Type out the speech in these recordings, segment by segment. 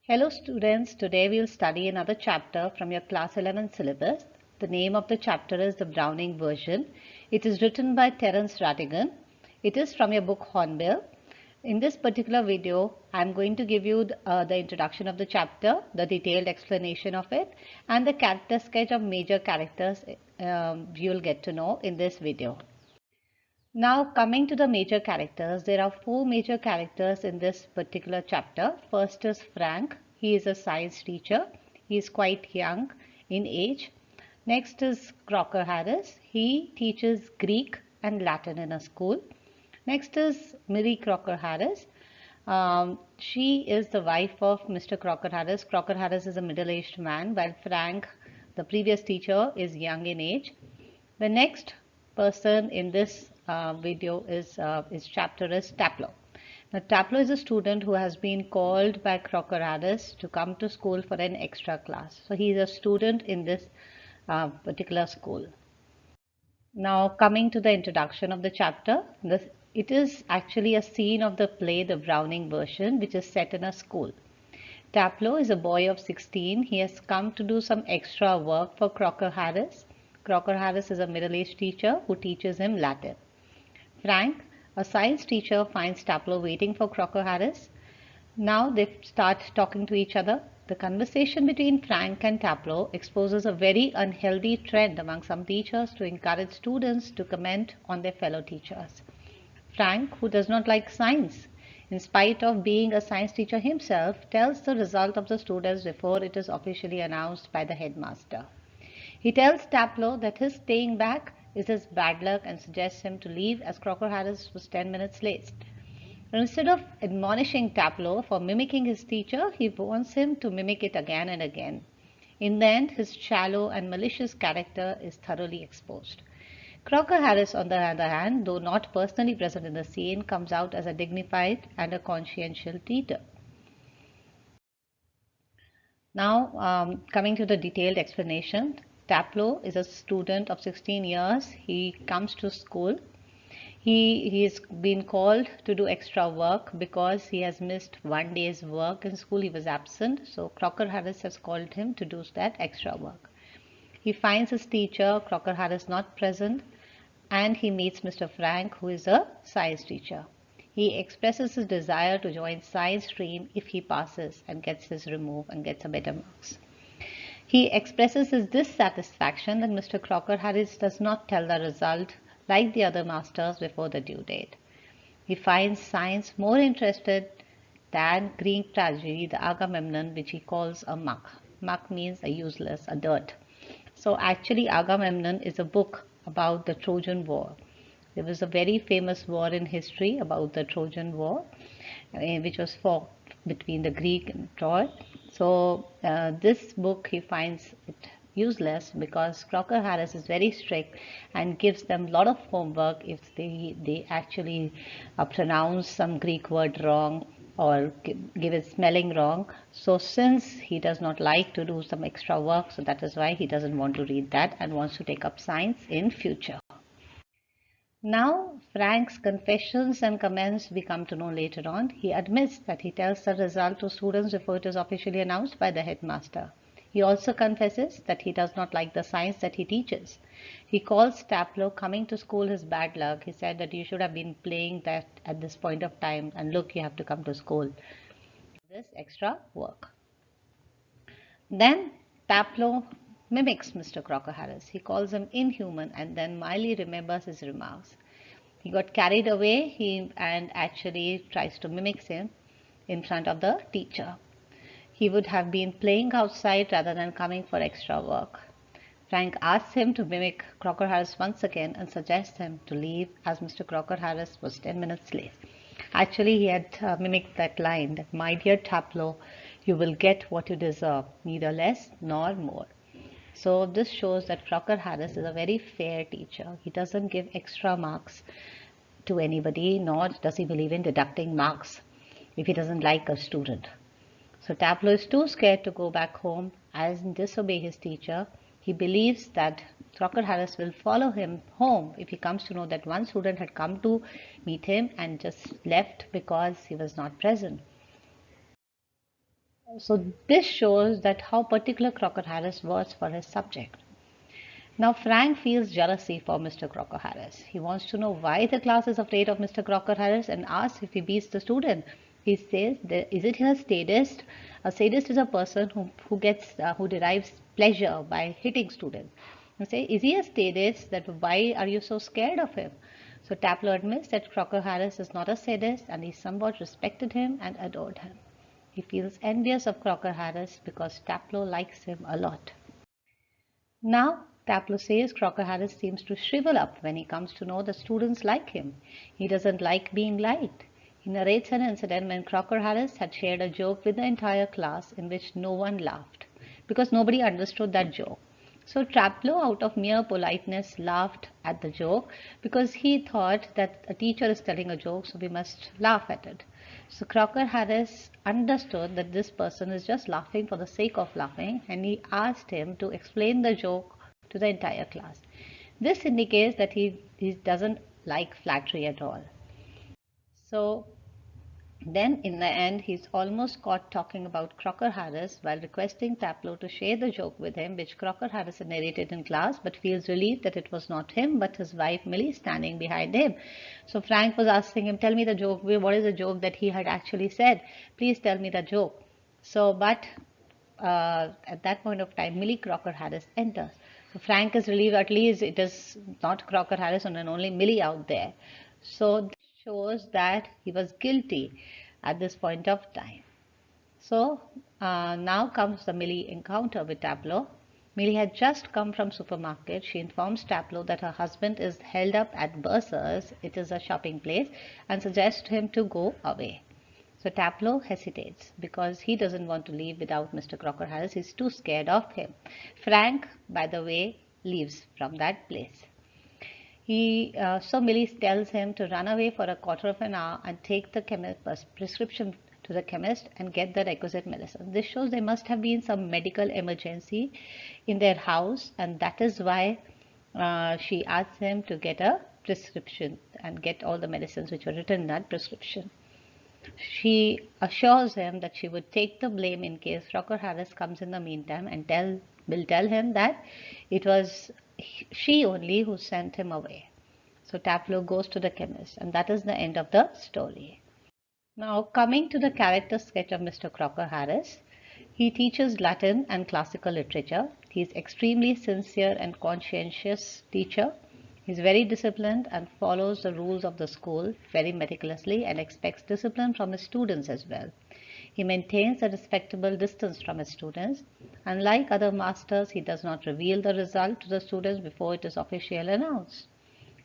Hello students, today we will study another chapter from your class 11 syllabus. The name of the chapter is the Browning version. It is written by Terence Rattigan. It is from your book Hornbill. In this particular video, I am going to give you the introduction of the chapter, the detailed explanation of it, and the character sketch of major characters you will get to know in this video. Now coming to the major characters, there are four major characters in this particular chapter. First is Frank. He is a science teacher. He is quite young in age. Next is Crocker Harris. He teaches Greek and Latin in a school. Next is Mary Crocker Harris. She is the wife of Mr. Crocker Harris. Crocker Harris is a middle-aged man, while Frank, the previous teacher, is young in age. The next person in this video is chapter is Taplow. Now Taplow is a student who has been called by Crocker Harris to come to school for an extra class. So he is a student in this particular school. Now coming to the introduction of the chapter, it is actually a scene of the play The Browning version, which is set in a school. Taplow is a boy of 16. He has come to do some extra work for Crocker Harris. Crocker Harris is a middle-aged teacher who teaches him Latin. Frank, a science teacher, finds Taplow waiting for Crocker Harris. Now they start talking to each other. The conversation between Frank and Taplow exposes a very unhealthy trend among some teachers to encourage students to comment on their fellow teachers. Frank, who does not like science, in spite of being a science teacher himself, tells the result of the students before it is officially announced by the headmaster. He tells Taplow that his staying back is his bad luck and suggests him to leave as Crocker Harris was 10 minutes late. Instead of admonishing Taplow for mimicking his teacher, he wants him to mimic it again and again. In the end, his shallow and malicious character is thoroughly exposed. Crocker Harris, on the other hand, though not personally present in the scene, comes out as a dignified and a conscientious teacher. Now, coming to the detailed explanation, Taplow is a student of 16 years. He comes to school. He has been called to do extra work because he has missed one day's work in school. He was absent. So Crocker Harris has called him to do that extra work. He finds his teacher, Crocker Harris, not present, and he meets Mr. Frank, who is a science teacher. He expresses his desire to join science stream if he passes and gets his remove and gets a better marks. He expresses his dissatisfaction that Mr. Crocker Harris does not tell the result like the other masters before the due date. He finds science more interested than Greek tragedy, the Agamemnon, which he calls a muck. Muck means a useless, a dirt. So actually Agamemnon is a book about the Trojan War. There was a very famous war in history about the Trojan War, which was fought between the Greek and Troy. So this book he finds it useless because Crocker Harris is very strict and gives them a lot of homework if they actually pronounce some Greek word wrong or give it spelling wrong. So since he does not like to do some extra work, so that is why he doesn't want to read that and wants to take up science in future. Now Frank's confessions and comments we come to know later on. He admits that he tells the result to students before it is officially announced by the headmaster. He also confesses that he does not like the science that he teaches. He calls Taplow coming to school his bad luck. He said that you should have been playing that at this point of time, and look, you have to come to school. This extra work. Then Taplow mimics Mr. Crocker Harris. He calls him inhuman and then mildly remembers his remarks. He got carried away and actually tries to mimic him in front of the teacher. He would have been playing outside rather than coming for extra work. Frank asks him to mimic Crocker Harris once again and suggests him to leave as Mr. Crocker Harris was 10 minutes late. Actually, he had mimicked that line that, "My dear Taplow, you will get what you deserve, neither less nor more." So this shows that Crocker Harris is a very fair teacher. He doesn't give extra marks to anybody, nor does he believe in deducting marks if he doesn't like a student. So Taplow is too scared to go back home and disobey his teacher. He believes that Crocker Harris will follow him home if he comes to know that one student had come to meet him and just left because he was not present. So this shows that how particular Crocker Harris was for his subject. Now Frank feels jealousy for Mr. Crocker Harris. He wants to know why the class is afraid of Mr. Crocker Harris and asks if he beats the student. He says, "Is it a sadist? A sadist is a person who derives pleasure by hitting students." And say, "Is he a sadist? That why are you so scared of him?" So Taplow admits that Crocker Harris is not a sadist and he somewhat respected him and adored him. He feels envious of Crocker Harris because Taplow likes him a lot. Now, Taplow says Crocker Harris seems to shrivel up when he comes to know the students like him. He doesn't like being liked. He narrates an incident when Crocker Harris had shared a joke with the entire class in which no one laughed because nobody understood that joke. So Taplow, out of mere politeness, laughed at the joke because he thought that a teacher is telling a joke, so we must laugh at it. So Crocker Harris understood that this person is just laughing for the sake of laughing, and he asked him to explain the joke to the entire class. This indicates that he doesn't like flattery at all. So then, in the end, he's almost caught talking about Crocker Harris while requesting Taplow to share the joke with him, which Crocker Harris had narrated in class, but feels relieved that it was not him, but his wife Millie standing behind him. So Frank was asking him, "Tell me the joke. What is the joke that he had actually said? Please tell me the joke." So, but at that point of time, Millie Crocker Harris enters. So Frank is relieved, at least it is not Crocker Harris and only Millie out there. So this shows that he was guilty at this point of time. So now comes the Millie encounter with Taplow. Millie had just come from supermarket. She informs Taplow that her husband is held up at Bursar's, it is a shopping place, and suggests him to go away. So Taplow hesitates because he doesn't want to leave without Mr. Crocker Harris. He's too scared of him. Frank, by the way, leaves from that place. So Millie tells him to run away for a quarter of an hour and take the prescription to the chemist and get the requisite medicine. This shows there must have been some medical emergency in their house, and that is why she asks him to get a prescription and get all the medicines which were written in that prescription. She assures him that she would take the blame in case Crocker Harris comes in the meantime and will tell him that it was she only who sent him away. So Taplow goes to the chemist, and that is the end of the story. Now, coming to the character sketch of Mr. Crocker Harris, he teaches Latin and classical literature. He is extremely sincere and conscientious teacher. He is very disciplined and follows the rules of the school very meticulously and expects discipline from his students as well. He maintains a respectable distance from his students. Unlike other masters, he does not reveal the result to the students before it is officially announced.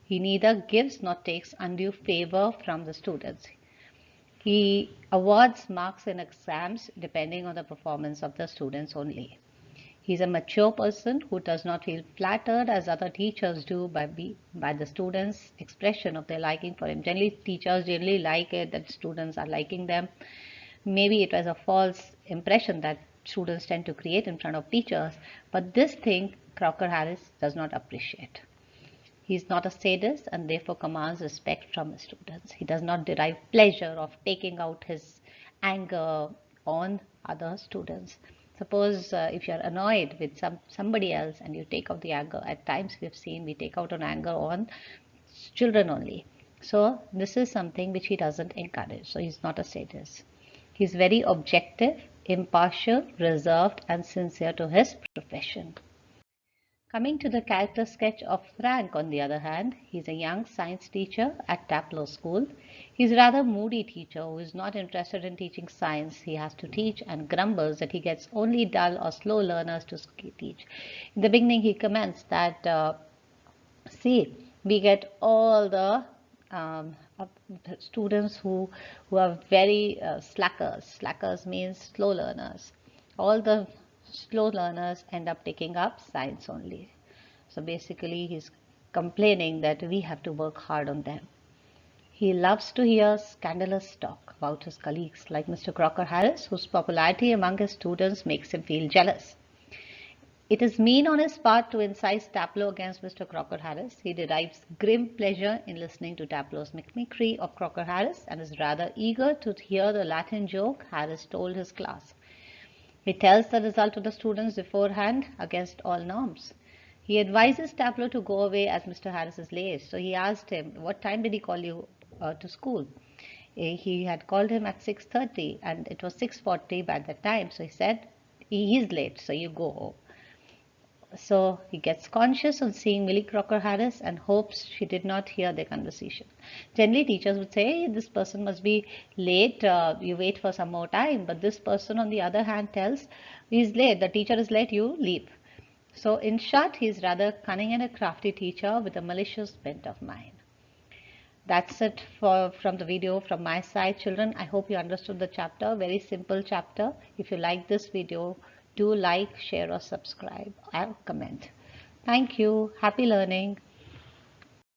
He neither gives nor takes undue favor from the students. He awards marks in exams depending on the performance of the students only. He is a mature person who does not feel flattered as other teachers do by the students' expression of their liking for him. Generally, teachers generally like it that students are liking them. Maybe it was a false impression that students tend to create in front of teachers, but this thing Crocker Harris does not appreciate. He is not a sadist and therefore commands respect from his students. He does not derive pleasure of taking out his anger on other students. Suppose if you are annoyed with somebody else and you take out the anger, at times we have seen we take out an anger on children only. So this is something which he doesn't encourage. So he's not a sadist. He's very objective, impartial, reserved, and sincere to his profession. Coming to the character sketch of Frank, on the other hand, he's a young science teacher at Taplow School. He's a rather moody teacher who is not interested in teaching science. He has to teach and grumbles that he gets only dull or slow learners to teach. In the beginning, he comments that, see, we get all the students who are very slackers. Slackers means slow learners. All the slow learners end up taking up science only. So basically, he's complaining that we have to work hard on them. He loves to hear scandalous talk about his colleagues like Mr. Crocker Harris, whose popularity among his students makes him feel jealous. It is mean on his part to incite Taplow against Mr. Crocker Harris. He derives grim pleasure in listening to Taplow's mimicry of Crocker Harris and is rather eager to hear the Latin joke Harris told his class. He tells the result to the students beforehand against all norms. He advises Tableau to go away as Mr. Harris is late. So he asked him, what time did he call you to school? He had called him at 6:30 and it was 6:40 by that time. So he said, he's late, so you go home. So he gets conscious on seeing Millie Crocker Harris and hopes she did not hear their conversation. Generally, teachers would say, hey, this person must be late, you wait for some more time. But this person, on the other hand, tells, he's late, the teacher is late, you leave. So in short, he's rather cunning and a crafty teacher with a malicious bent of mind. That's it from the video from my side, children. I hope you understood the chapter. Very simple chapter. If you like this video, do like, share or subscribe or comment. Thank you. Happy learning.